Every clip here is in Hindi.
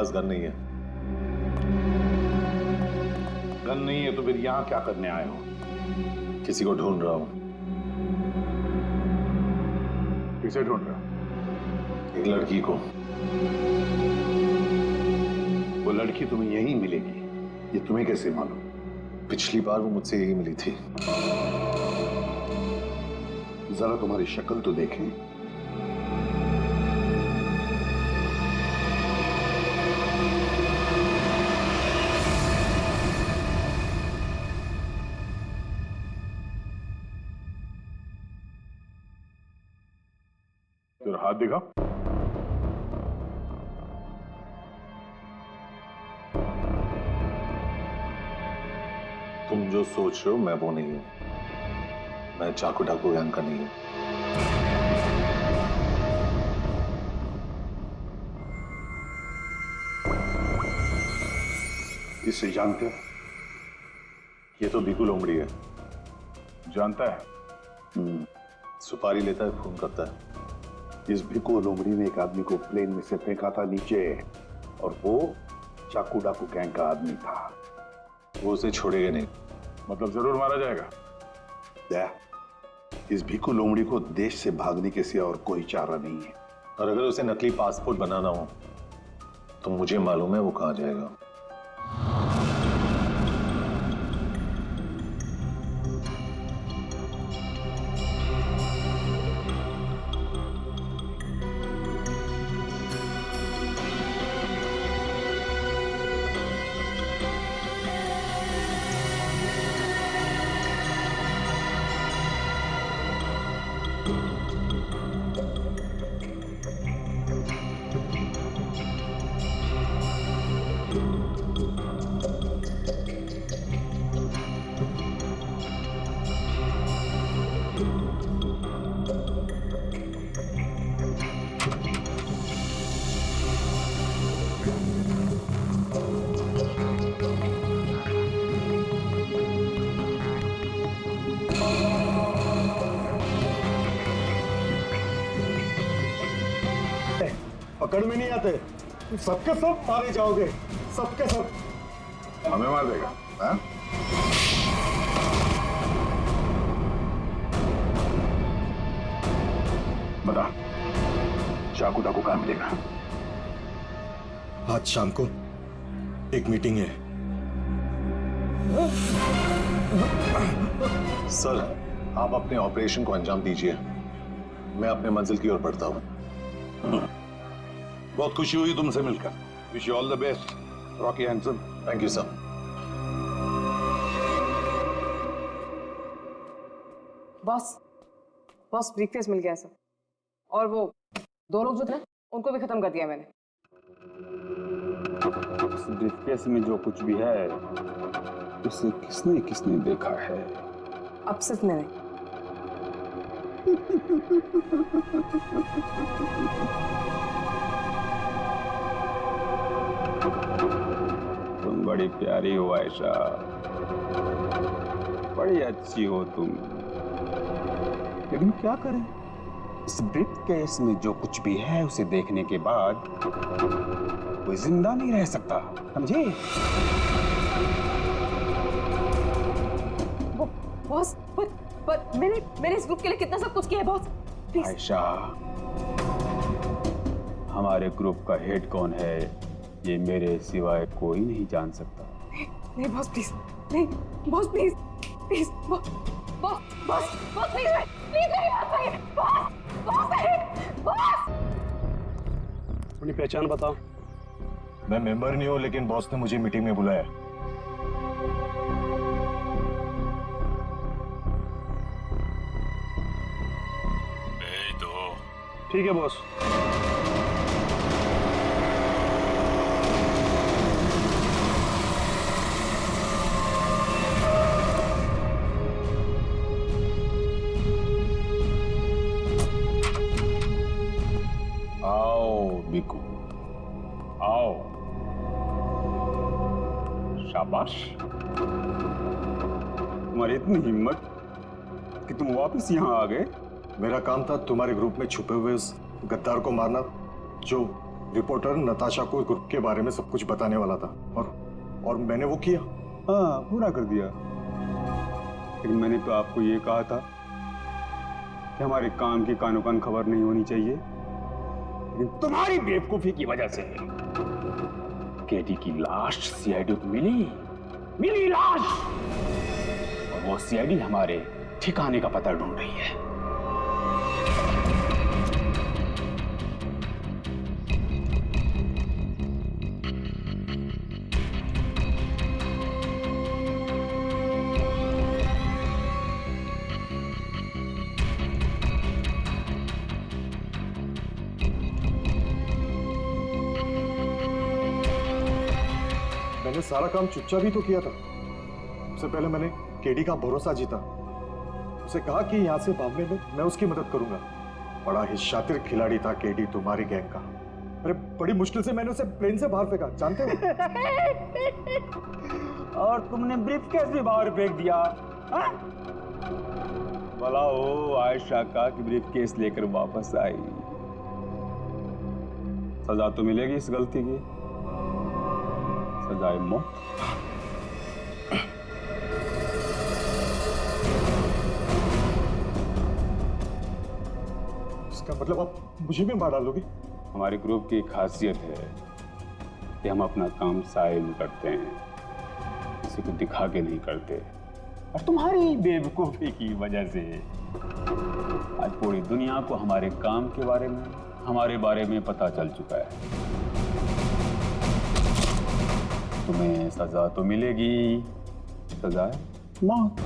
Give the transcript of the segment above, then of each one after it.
पास गन नहीं है। गन नहीं है तो फिर यहाँ क्या करने आए हो? किसी को ढूंढ रहा हूँ। किसे ढूंढ रहे हो? एक लड़की को। वो लड़की तुम्हें यहीं मिलेगी, ये तुम्हें कैसे मालूम? पिछली बार वो मुझसे यही मिली थी। जरा तुम्हारी शक्ल तो देखें। तेरा हाथ दिखा। तुम जो सोच रहे हो मैं वो नहीं हूं। मैं चाकू डाकू गैंग का नहीं हूं। इसे जानते हो? ये तो भिकू लोमड़ी है। जानता है? सुपारी लेता है, खून करता है। इस भिकू लोमड़ी ने एक आदमी को प्लेन में से फेंका था नीचे, और वो चाकू डाकू गैंग का आदमी था। वो उसे छोड़ेगा नहीं। मतलब जरूर मारा जाएगा। इस भिकू लोमड़ी को देश से भागने के सिवा और कोई चारा नहीं है। और अगर उसे नकली पासपोर्ट बनाना हो तो मुझे मालूम है वो कहां जाएगा। पकड़ में नहीं आते, सबके सब मारे जाओगे, सबके सब। हमें मार देगा? हाँ? बता, चाकू डाकू कहां मिलेगा? आज शाम को एक मीटिंग है। सर, आप अपने ऑपरेशन को अंजाम दीजिए। मैं अपने मंजिल की ओर बढ़ता हूं। बहुत खुशी हुई तुमसे मिलकर। Wish you all the best, Rocky handsome. Thank you sir. Boss, boss briefcase मिल गया सर। और वो दो लोग जो थे उनको भी खत्म कर दिया मैंने। इस ब्रीफकेस में जो कुछ भी है उसे किसने किसने देखा है? अब सिर्फ मैंने। तुम बड़ी प्यारी हो आयशा, बड़ी अच्छी हो तुम, लेकिन क्या करें, इस ब्रीफकेस में जो कुछ भी है उसे देखने के बाद कोई जिंदा नहीं रह सकता, समझे? बॉस, पर मैंने इस ग्रुप के लिए कितना सब कुछ किया है बॉस। प्लीज। आयशा, हमारे ग्रुप का हेड कौन है ये मेरे सिवाय कोई नहीं जान सकता। नहीं बॉस प्लीज, नहीं boss please, please boss, boss boss boss please मेरी बात सुनिए। बॉस बॉस बॉस, अपनी पहचान बताओ। मैं मेंबर नहीं हूं, लेकिन बॉस ने मुझे मीटिंग में बुलाया। ठीक है बॉस। आओ बिकू, आओ। शाबाश, तुम्हारी इतनी हिम्मत कि तुम वापस यहाँ आ गए। मेरा काम था तुम्हारे ग्रुप में छुपे हुए उस गद्दार को मारना जो रिपोर्टर नताशा को ग्रुप के बारे में सब कुछ बताने वाला था और मैंने वो किया। हाँ, पूरा कर दिया। लेकिन मैंने तो आपको ये कहा था कि हमारे काम की कानो कान खबर नहीं होनी चाहिए। लेकिन तुम्हारी बेवकूफी की वजह से केटी की लाश सीआईडी को मिली लाश, और वो सीआईडी हमारे ठिकाने का पता ढूंढ रही है। मैंने सारा काम चुपचाप ही तो किया था। सबसे पहले मैंने केडी का भरोसा जीता, उसे कहा कि यहाँ से भागने में मैं उसकी मदद करूंगा। बड़ा ही शातिर खिलाड़ी था केडी तुम्हारी गैंग का। अरे बड़ी मुश्किल से मैंने उसे प्लेन से बाहर फेंका, जानते हो? और तुमने ब्रीफकेस भी बाहर फेंक दिया। हाँ? भला हो आयशा का कि ब्रीफकेस लेकर वापस आई। सजा तो मिलेगी इस गलती की, सजाए मौत। इसका मतलब आप मुझे भी मार डालोगे? हमारे ग्रुप की खासियत है कि हम अपना काम साइड में करते हैं, किसी को दिखा के नहीं करते। और तुम्हारी बेवकूफी की वजह से आज पूरी दुनिया को हमारे काम के बारे में, हमारे बारे में पता चल चुका है। तुम्हें सजा तो मिलेगी, सजा है मौत।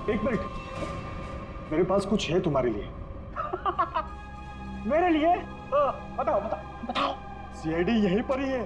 एक मिनट, मेरे पास कुछ है तुम्हारे लिए। मेरे लिए? बताओ बताओ बताओ। सीआईडी यहीं पर ही है।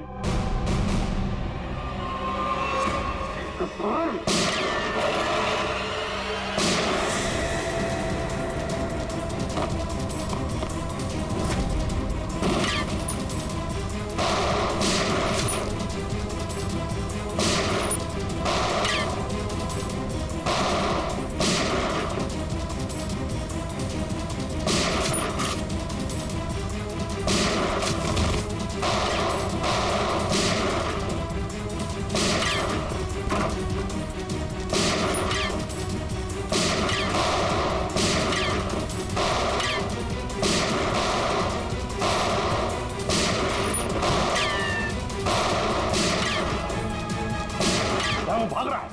भाग रहा है।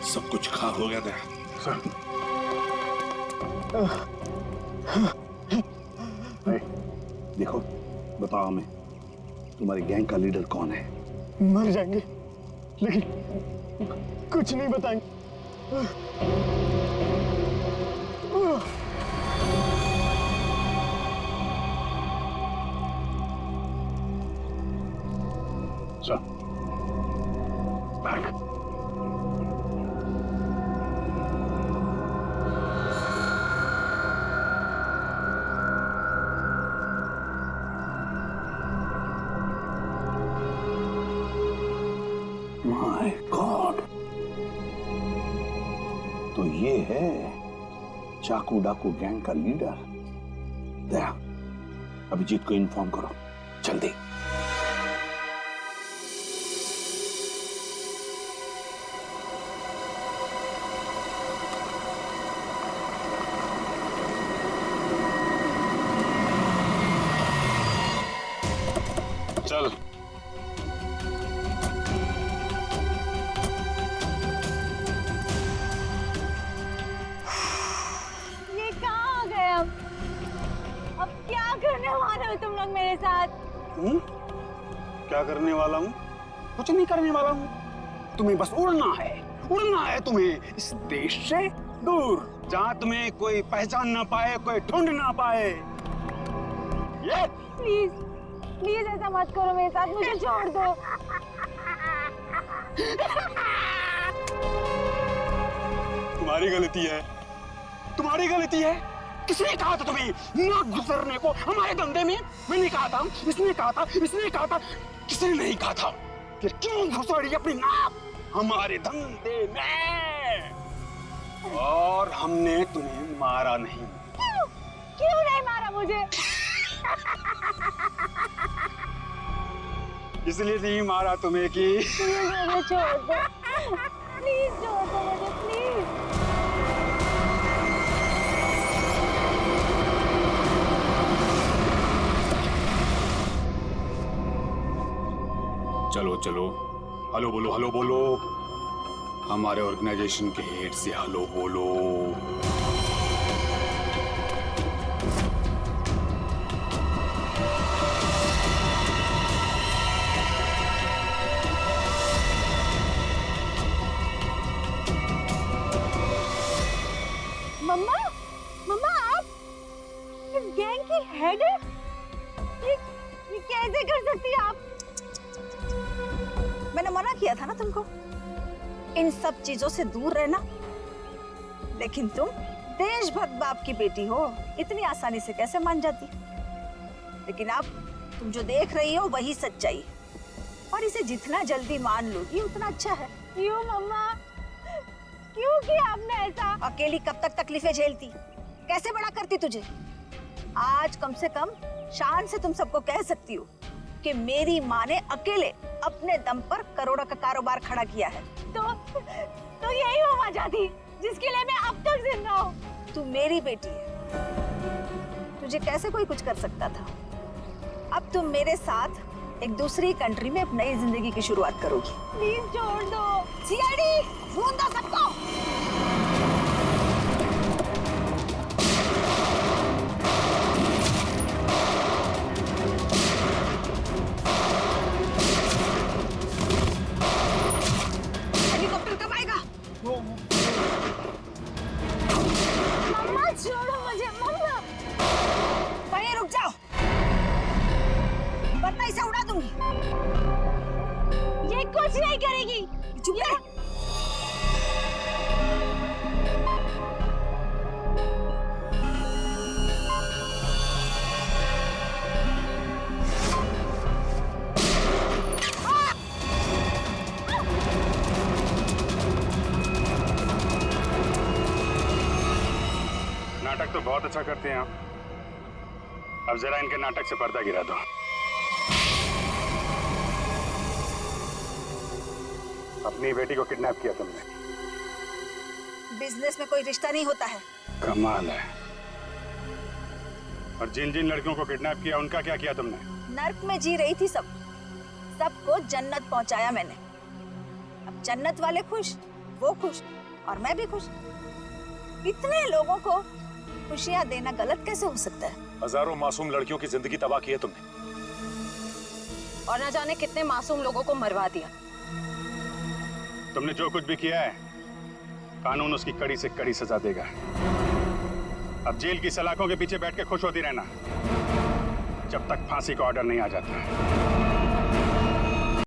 सब कुछ खा हो गया था। देखो, बताओ हमें, तुम्हारी गैंग का लीडर कौन है? मर जाएंगे लेकिन कुछ नहीं बताएंगे। चल, बैक। माय गॉड, तो ये है चाकू डाकू गैंग का लीडर। दया, अभिजीत को इन्फॉर्म करो जल्दी। चल ये कहाँ आ गए हम? अब क्या करने वाले हो तुम लोग मेरे साथ? क्या करने वाला हूँ? कुछ नहीं करने वाला हूँ। तुम्हें बस उड़ना है तुम्हें इस देश से दूर, जहाँ तुम्हें कोई पहचान ना पाए, कोई ढूंढ ना पाए। ये प्लीज प्लीज ऐसा मत करो मेरे साथ, मुझे छोड़ दो। तुम्हारी गलती है, तुम्हारी गलती है। किसने कहा था तुम्हें नाक गुजरने को हमारे धंधे में? मैंने कहा था, इसने कहा था, इसने कहा था, किसने नहीं कहा था? फिर क्यों घुसड़ी अपनी नाक हमारे धंधे में? और हमने तुम्हें मारा नहीं। क्यों नहीं मारा मुझे? इसलिए नहीं मारा तुम्हें कि मुझे छोड़ दो, प्लीज छोड़ दो मुझे, प्लीज। चलो चलो, हेलो बोलो, हेलो बोलो। हमारे ऑर्गेनाइजेशन के हेड से हेलो बोलो। मम्मा, मम्मा आप इस गैंग की हेड है? ये कैसे कर सकती है आप? मैंने मना किया था ना तुमको इन सब चीजों से दूर रहना, लेकिन तुम देशभक्त बाप की बेटी हो, इतनी आसानी से कैसे मान जाती? लेकिन अब तुम जो देख रही हो वही सच्चाई, और इसे जितना जल्दी मान लोगी उतना अच्छा है। क्यों मम्मा, क्यों किया आपने ऐसा? अकेली कब तक तकलीफें झेलती, कैसे बड़ा करती तुझे? आज कम से कम शान से तुम सबको कह सकती हो कि मेरी माँ ने अकेले अपने दम पर करोड़ों का कारोबार खड़ा किया है। तो यही वो वजह थी जिसके लिए मैं अब तक जिंदा हूँ। तू मेरी बेटी है, तुझे कैसे कोई कुछ कर सकता था? अब तुम मेरे साथ एक दूसरी कंट्री में एक नई जिंदगी की शुरुआत करोगी। प्लीज छोड़ दो। सीआईडी ढूंढ दो सबको। हेलीकॉप्टर कब आएगा? मम्मा छोड़ो मुझे, मम्मा। वहीं रुक जाओ, वरना इसे उड़ा दूंगी। ये कुछ नहीं करेगी। चुप रह। नाटक तो बहुत अच्छा करते हैं आप, अब जरा इनके नाटक से पर्दा गिरा दो। अपनी बेटी को किडनैप किया तुमने। बिजनेस में कोई रिश्ता नहीं होता है। कमाल है। और जिन जिन लड़कियों को किडनैप किया उनका क्या किया तुमने? नर्क में जी रही थी सबको जन्नत पहुंचाया मैंने। अब जन्नत वाले खुश, वो खुश और मैं भी खुश। इतने लोगों को खुशियां देना गलत कैसे हो सकता है? हजारों मासूम लड़कियों की जिंदगी तबाह की है तुमने, और न जाने कितने मासूम लोगों को मरवा दिया। तुमने जो कुछ भी किया है, कानून उसकी कड़ी से कड़ी सजा देगा। अब जेल की सलाखों के पीछे बैठ के खुश होती रहना जब तक फांसी का ऑर्डर नहीं आ जाता।